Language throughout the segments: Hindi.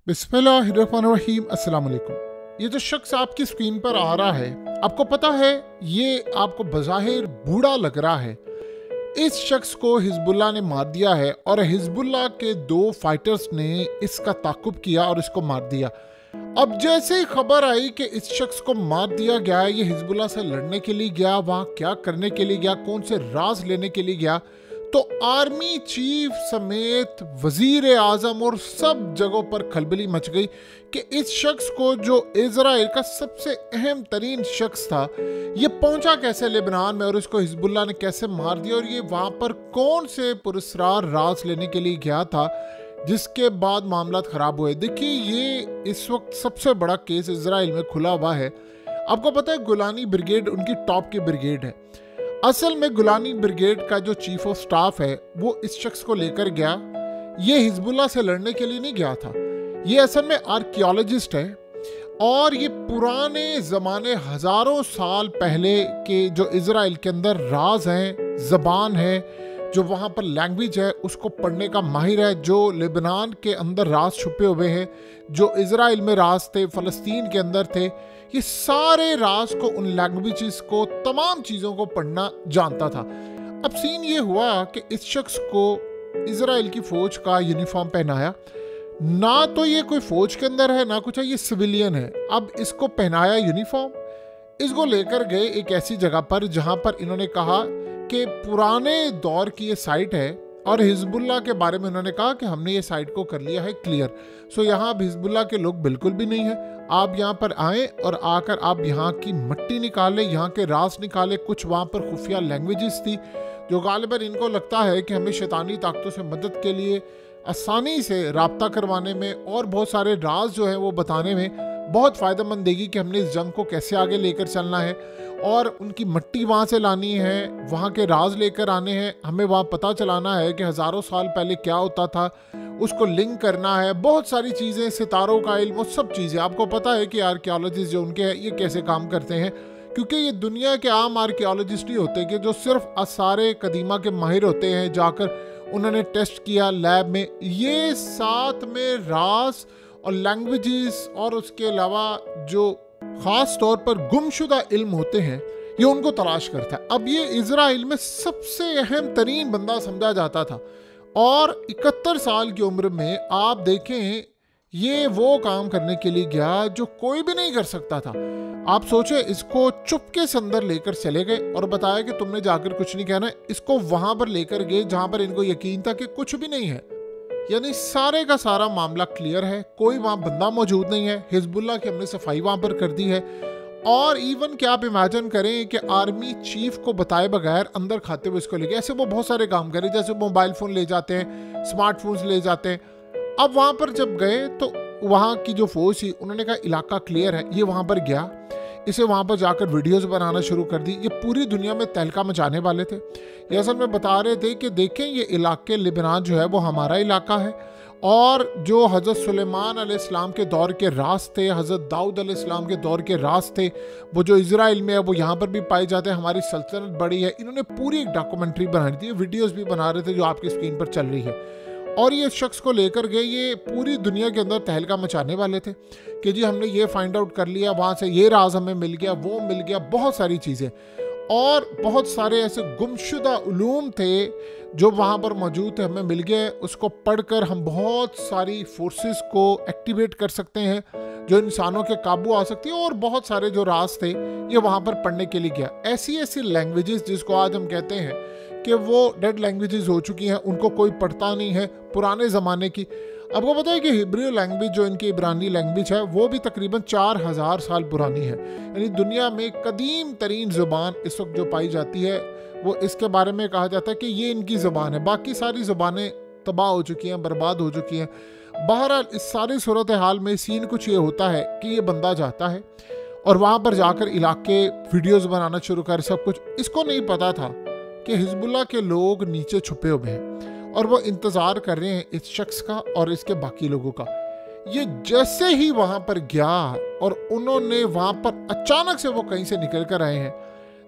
बिस्मिल्लाहिर्रहमानिर्रहीम। अस्सलाम वालेकुम। ये जो शख्स आपकी स्क्रीन पर आ रहा है, आपको पता है ये आपको बज़ाहिर बूढ़ा लग रहा है। इस शख्स को हिजबुल्लाह ने मार दिया है और हिजबुल्लाह के 2 फाइटर्स ने इसका ताक़ुब किया और इसको मार दिया। अब जैसे ही खबर आई कि इस शख्स को मार दिया गया, ये हिजबुल्लाह से लड़ने के लिए गया, वहाँ क्या करने के लिए गया, कौन से राज लेने के लिए गया, तो आर्मी चीफ समेत वजीर आजम और सब जगहों पर खलबली मच गई कि इस शख्स को, जो इजराइल का सबसे अहम तरीन शख्स था, ये पहुंचा कैसे लेबनान में और इसको हिजबुल्लाह ने कैसे मार दिया, और ये वहां पर कौन से पुरस्कार राज लेने के लिए गया था, जिसके बाद मामला खराब हुए। देखिए, ये इस वक्त सबसे बड़ा केस इजराइल में खुला हुआ है। आपको पता है गोलानी ब्रिगेड उनकी टॉप की ब्रिगेड है। असल में गोलानी ब्रिगेड का जो चीफ ऑफ स्टाफ है वो इस शख्स को लेकर गया, ये हिजबुल्लाह से लड़ने के लिए नहीं गया था। ये असल में आर्कियोलॉजिस्ट है और ये पुराने ज़माने हज़ारों साल पहले के जो इजराइल के अंदर राज हैं, ज़बान है, जो वहाँ पर लैंग्वेज है, उसको पढ़ने का माहिर है। जो लेबनान के अंदर राज छुपे हुए हैं, जो इजराइल में राज थे, फ़लस्तीन के अंदर थे, ये सारे राज को, उन लैंग्वेजेस को, तमाम चीज़ों को पढ़ना जानता था। अब सीन ये हुआ कि इस शख्स को इजराइल की फ़ौज का यूनिफॉर्म पहनाया। ना तो ये कोई फ़ौज के अंदर है ना कुछ है, ये सिविलियन है। अब इसको पहनाया यूनिफॉर्म, इसको लेकर गए एक ऐसी जगह पर जहाँ पर इन्होंने कहा कि पुराने दौर की ये साइट है और हिजबुल्लाह के बारे में उन्होंने कहा कि हमने ये साइट को कर लिया है क्लियर। सो यहाँ अब हिजबुल्लाह के लोग बिल्कुल भी नहीं है। आप यहाँ पर आएँ और आकर आप यहाँ की मिट्टी निकालें, यहाँ के राज निकालें। कुछ वहाँ पर खुफिया लैंग्वेजेस थी जो गालिबन इनको लगता है कि हमें शैतानी ताकतों से मदद के लिए आसानी से रब्ता करवाने में और बहुत सारे राज जो हैं वो बताने में बहुत फ़ायदेमंद देगी कि हमने इस जंग को कैसे आगे लेकर चलना है, और उनकी मिट्टी वहाँ से लानी है, वहाँ के राज लेकर आने हैं, हमें वहाँ पता चलाना है कि हज़ारों साल पहले क्या होता था, उसको लिंक करना है। बहुत सारी चीज़ें, सितारों का इल्म, वो सब चीज़ें आपको पता है कि आर्कियोलॉजिस्ट जो उनके हैं ये कैसे काम करते हैं, क्योंकि ये दुनिया के आम आर्कियोलॉजिस्ट नहीं होते कि जो सिर्फ आसारे कदीमा के माहिर होते हैं, जाकर उन्होंने टेस्ट किया लैब में। ये साथ में राज और लैंग्वेजेस और उसके अलावा जो ख़ास तौर पर गुमशुदा इल्म होते हैं, ये उनको तलाश करता है। अब ये इजराइल में सबसे अहम तरीन बंदा समझा जाता था और 71 साल की उम्र में आप देखें ये वो काम करने के लिए गया जो कोई भी नहीं कर सकता था। आप सोचे, इसको चुपके से अंदर लेकर चले गए और बताया कि तुमने जाकर कुछ नहीं कहना। इसको वहां पर लेकर गए जहां पर इनको यकीन था कि कुछ भी नहीं है, यानी सारे का सारा मामला क्लियर है, कोई वहां बंदा मौजूद नहीं है। हिजबुल्लाह की हमने सफाई वहां पर कर दी है। और इवन क्या आप इमेजिन करें कि आर्मी चीफ को बताए बगैर अंदर खाते हुए इसको ले गए। ऐसे वो बहुत सारे काम करें, जैसे मोबाइल फ़ोन ले जाते हैं, स्मार्टफोन्स ले जाते हैं। अब वहाँ पर जब गए तो वहाँ की जो फौज थी उन्होंने कहा इलाका क्लियर है। ये वहाँ पर गया, इसे वहाँ पर जाकर वीडियोस बनाना शुरू कर दी। ये पूरी दुनिया में तहलका मचाने वाले थे। ये असल में बता रहे थे कि देखें ये इलाके, लिबनान जो है वो हमारा इलाका है, और जो हज़रत सुलेमान अलैहिस्सलाम के दौर के राज थे, हज़रत दाऊद अलैहिस्सलाम के दौर के राज थे, वो जो इजराइल में है वो यहाँ पर भी पाए जाते हैं। हमारी सल्तनत बड़ी है। इन्होंने पूरी एक डॉक्यूमेंट्री बनाई थी, वीडियोज़ भी बना रहे थे जो आपकी स्क्रीन पर चल रही है। और ये शख्स को लेकर गए, ये पूरी दुनिया के अंदर तहलका मचाने वाले थे कि जी हमने ये फाइंड आउट कर लिया, वहाँ से ये राज हमें मिल गया, वो मिल गया, बहुत सारी चीज़ें। और बहुत सारे ऐसे गुमशुदा उलूम थे जो वहाँ पर मौजूद थे, हमें मिल गए। उसको पढ़कर हम बहुत सारी फोर्सेस को एक्टिवेट कर सकते हैं जो इंसानों के काबू आ सकती है, और बहुत सारे जो राज थे ये वहाँ पर पढ़ने के लिए गया। ऐसी ऐसी लैंग्वेजेस जिसको आज हम कहते हैं कि वो डेड लैंग्वेजेस हो चुकी हैं, उनको कोई पढ़ता नहीं है, पुराने ज़माने की। आपको पता है कि हिब्रू लैंग्वेज जो इनकी इब्रानी लैंग्वेज है वो भी तकरीबन 4000 साल पुरानी है। यानी दुनिया में कदीम तरीन ज़ुबान इस वक्त जो पाई जाती है वो इसके बारे में कहा जाता है कि ये इनकी ज़ुबान है। बाकी सारी ज़ुबानें तबाह हो चुकी हैं, बर्बाद हो चुकी हैं। बहरहाल इस सारी सूरत हाल में सीन कुछ ये होता है कि ये बंदा जाता है और वहाँ पर जाकर इलाके वीडियोज़ बनाना शुरू कर सब कुछ। इसको नहीं पता था कि हिजबुल्लाह के लोग नीचे छुपे हुए हैं और वो इंतज़ार कर रहे हैं इस शख्स का और इसके बाकी लोगों का। ये जैसे ही वहाँ पर गया और उन्होंने वहाँ पर अचानक से वो कहीं से निकल कर आए हैं।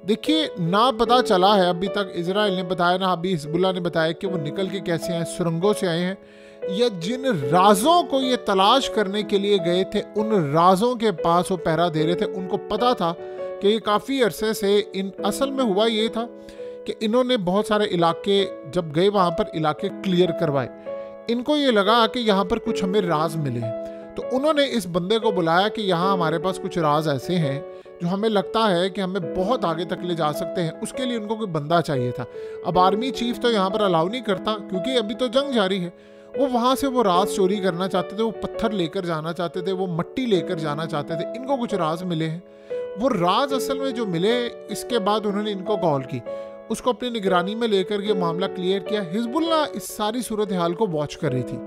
देखिए, ना पता चला है अभी तक, इजराइल ने बताया ना अभी हिजबुल्लाह ने बताया कि वो निकल के कैसे आए, सुरंगों से आए हैं या जिन राजों को ये तलाश करने के लिए गए थे उन राजों के पास वो पहरा दे रहे थे। उनको पता था कि ये काफ़ी अरसे से असल में हुआ ये था कि इन्होंने बहुत सारे इलाके जब गए वहाँ पर इलाके क्लियर करवाए। इनको ये लगा कि यहाँ पर कुछ हमें राज मिले हैं, तो उन्होंने इस बंदे को बुलाया कि यहाँ हमारे पास कुछ राज ऐसे हैं जो हमें लगता है कि हमें बहुत आगे तक ले जा सकते हैं। उसके लिए उनको कोई बंदा चाहिए था। अब आर्मी चीफ तो यहाँ पर अलाउ नहीं करता क्योंकि अभी तो जंग जारी है। वो वहाँ से वो राज चोरी करना चाहते थे, वो पत्थर लेकर जाना चाहते थे, वो मट्टी लेकर जाना चाहते थे। इनको कुछ राज मिले हैं। वो राज असल में जो मिले, इसके बाद उन्होंने इनको कॉल की, उसको अपनी निगरानी में लेकर ये मामला क्लियर किया। हिजबुल्लाह इस सारी सूरत हाल को वॉच कर रही थी,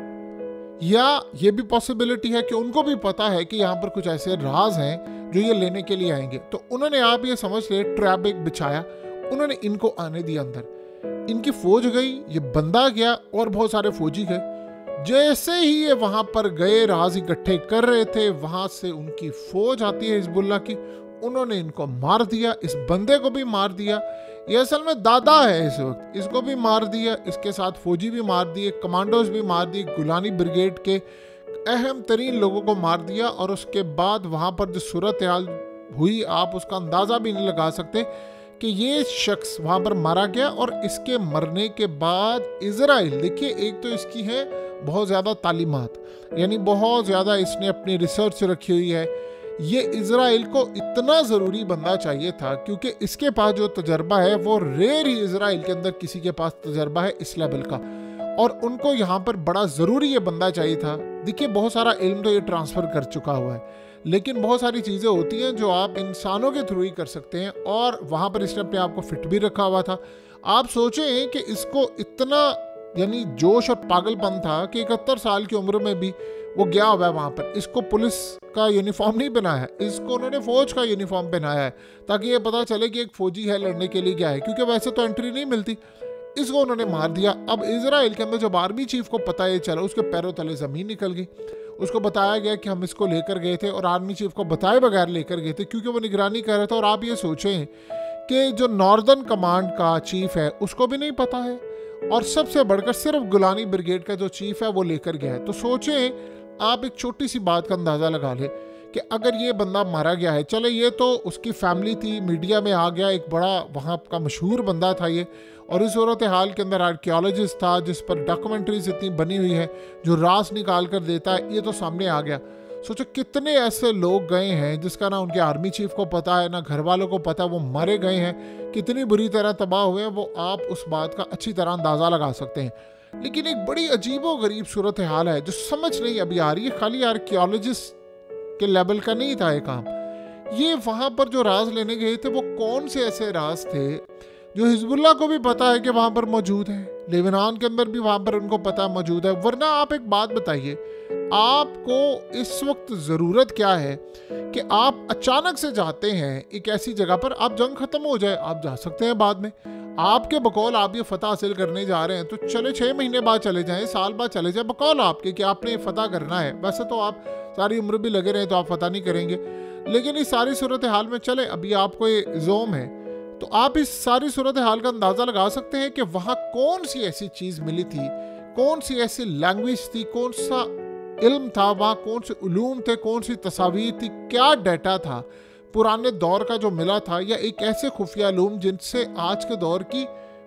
या ये भी पॉसिबिलिटी है कि उनको भी पता है कि यहाँ पर कुछ ऐसे राज हैं जो ये लेने के लिए आएंगे। तो उन्होंने आप ये समझ ले ट्रैप एक बिछाया, उन्होंने इनको आने दिया अंदर। इनकी फौज गई, ये बंदा गया और बहुत सारे फौजी गए। जैसे ही ये वहां पर गए, राज इकट्ठे कर रहे थे, वहां से उनकी फौज आती है हिजबुल्लाह की, उन्होंने इनको मार दिया। इस बंदे को भी मार दिया। ये असल में दादा है इस वक्त, इसको भी मार दिया। इसके साथ फौजी भी मार दिए, कमांडोज भी मार दिए, गुलानी ब्रिगेड के अहम तरीन लोगों को मार दिया। और उसके बाद वहाँ पर जो सूरत हाल हुई, आप उसका अंदाज़ा भी नहीं लगा सकते कि ये शख्स वहाँ पर मारा गया। और इसके मरने के बाद इजराइल, देखिए एक तो इसकी है बहुत ज़्यादा तालीमात, यानी बहुत ज़्यादा इसने अपनी रिसर्च रखी हुई है। ये इजराइल को इतना ज़रूरी बंदा चाहिए था क्योंकि इसके पास जो तजर्बा है वो रेयर ही इजराइल के अंदर किसी के पास तजर्बा है इस लेवल का, और उनको यहाँ पर बड़ा ज़रूरी ये बंदा चाहिए था। देखिए बहुत सारा इल्म तो ये ट्रांसफ़र कर चुका हुआ है, लेकिन बहुत सारी चीज़ें होती हैं जो आप इंसानों के थ्रू ही कर सकते हैं, और वहाँ पर इसने अपने आप को फिट भी रखा हुआ था। आप सोचें कि इसको इतना यानी जोश और पागलपन था कि 71 साल की उम्र में भी वो गया हुआ है वहाँ पर। इसको पुलिस का यूनिफॉर्म नहीं पहनाया है, इसको उन्होंने फ़ौज का यूनिफॉर्म पहनाया है ताकि ये पता चले कि एक फ़ौजी है, लड़ने के लिए गया है, क्योंकि वैसे तो एंट्री नहीं मिलती। इसको उन्होंने मार दिया। अब इजराइल के अंदर जब आर्मी चीफ को पता ये चला, उसके पैरों तले ज़मीन निकल गई। उसको बताया गया कि हम इसको लेकर गए थे, और आर्मी चीफ को बताए बगैर लेकर गए थे क्योंकि वो निगरानी कर रहा था। और आप ये सोचें कि जो नॉर्दर्न कमांड का चीफ है उसको भी नहीं पता है, और सबसे बढ़कर सिर्फ गुलानी ब्रिगेड का जो चीफ है वो लेकर गया है। तो सोचें आप एक छोटी सी बात का अंदाज़ा लगा लें कि अगर ये बंदा मारा गया है, चले ये तो उसकी फैमिली थी, मीडिया में आ गया, एक बड़ा वहाँ का मशहूर बंदा था ये, और इस सूरत हाल के अंदर आर्कियोलॉजिस्ट था जिस पर डॉक्यूमेंट्रीज इतनी बनी हुई है जो राज निकाल कर देता है, ये तो सामने आ गया। सोचो कितने ऐसे लोग गए हैं जिसका ना उनके आर्मी चीफ को पता है, ना घर वालों को पता है, वो मारे गए हैं, कितनी बुरी तरह तबाह हुए हैं, वो आप उस बात का अच्छी तरह अंदाज़ा लगा सकते हैं। लेकिन एक बड़ी अजीबो गरीब सूरत हाल है जो समझ नहीं अभी आ रही है। खाली आर्कियोलॉजिस्ट के लेवल का नहीं था ये काम। ये वहाँ पर जो राज लेने गए थे वो कौन से ऐसे राज थे जो हिजबुल्लाह को भी पता है कि वहाँ पर मौजूद है, लेबनान के अंदर भी वहाँ पर उनको पता मौजूद है। वरना आप एक बात बताइए, आपको इस वक्त ज़रूरत क्या है कि आप अचानक से जाते हैं एक ऐसी जगह पर, आप जंग ख़त्म हो जाए आप जा सकते हैं बाद में, आपके बकौल आप ये फतह हासिल करने जा रहे हैं तो चले 6 महीने बाद चले जाएं, साल बाद चले जाएं, बकौल आपके कि आपने फतह करना है। वैसे तो आप सारी उम्र भी लगे रहे तो आप फतह नहीं करेंगे, लेकिन इस सारी सूरत हाल में चले अभी आपको ये जोम है, तो आप इस सारी सूरत हाल का अंदाज़ा लगा सकते हैं कि वहाँ कौन सी ऐसी चीज़ मिली थी, कौन सी ऐसी लैंग्वेज थी, कौन सा इल्म था वहाँ, कौन से उलूम थे, कौन सी तस्वीर थी, क्या डाटा था पुराने दौर का जो मिला था, या एक ऐसे खुफिया उलूम जिनसे आज के दौर की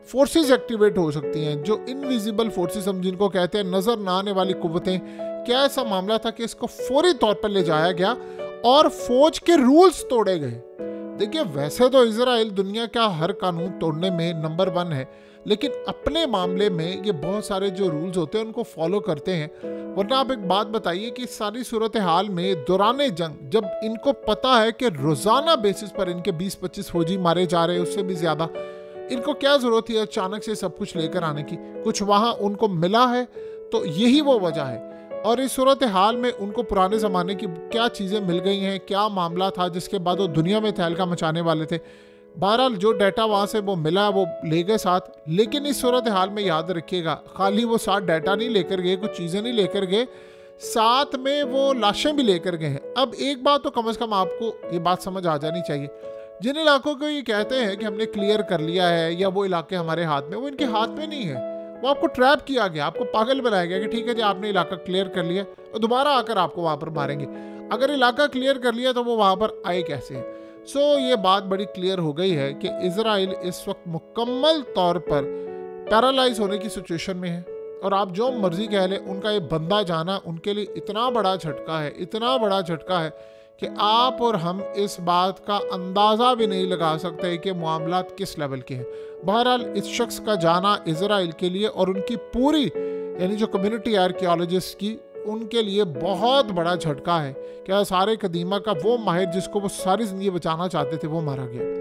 फोर्सेस एक्टिवेट हो सकती हैं, जो इनविजिबल फोर्सेस हम जिनको कहते हैं, नज़र ना आने वाली कुव्वतें। क्या ऐसा मामला था कि इसको फौरी तौर पर ले जाया गया और फौज के रूल्स तोड़े गए। देखिए वैसे तो इजराइल दुनिया का हर कानून तोड़ने में नंबर 1 है, लेकिन अपने मामले में ये बहुत सारे जो रूल्स होते हैं उनको फॉलो करते हैं। वरना आप एक बात बताइए कि सारी सूरत हाल में दौरान जंग जब इनको पता है कि रोज़ाना बेसिस पर इनके 20-25 फौजी मारे जा रहे हैं, उससे भी ज़्यादा, इनको क्या ज़रूरत है अचानक से सब कुछ लेकर आने की? कुछ वहाँ उनको मिला है तो यही वो वजह है। और इस सूरत हाल में उनको पुराने ज़माने की क्या चीज़ें मिल गई हैं, क्या मामला था जिसके बाद वो दुनिया में तहलका मचाने वाले थे। बहरहाल जो डाटा वहाँ से वो मिला वो ले गए साथ, लेकिन इस सूरत हाल में याद रखिएगा खाली वो साथ डाटा नहीं लेकर गए, कुछ चीज़ें नहीं लेकर गए, साथ में वो लाशें भी लेकर गए हैं। अब एक बात तो कम से कम आपको ये बात समझ आ जानी चाहिए, जिन इलाकों को ये कहते हैं कि हमने क्लियर कर लिया है या वो इलाके हमारे हाथ में, वो इनके हाथ में नहीं है, वो आपको ट्रैप किया गया, आपको पागल बनाया गया कि ठीक है जी आपने इलाका क्लियर कर लिया और दोबारा आकर आपको वहाँ पर मारेंगे। अगर इलाका क्लियर कर लिया तो वो वहाँ पर आए कैसे? सो ये बात बड़ी क्लियर हो गई है कि इजराइल इस वक्त मुकम्मल तौर पर पैरालाइज होने की सिचुएशन में है। और आप जो मर्जी कह लें, उनका ये बंदा जाना उनके लिए इतना बड़ा झटका है, इतना बड़ा झटका है कि आप और हम इस बात का अंदाज़ा भी नहीं लगा सकते कि मामलात किस लेवल के हैं। बहरहाल इस शख्स का जाना इजराइल के लिए और उनकी पूरी यानी जो कम्युनिटी आर्कियोलॉजिस्ट की, उनके लिए बहुत बड़ा झटका है। क्या सारे कदीमा का वो माहिर जिसको वो सारी जिंदगी बचाना चाहते थे वो मारा गया।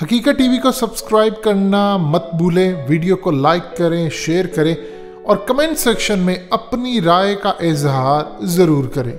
हकीकत टीवी को सब्सक्राइब करना मत भूलें, वीडियो को लाइक करें, शेयर करें और कमेंट सेक्शन में अपनी राय का इजहार ज़रूर करें।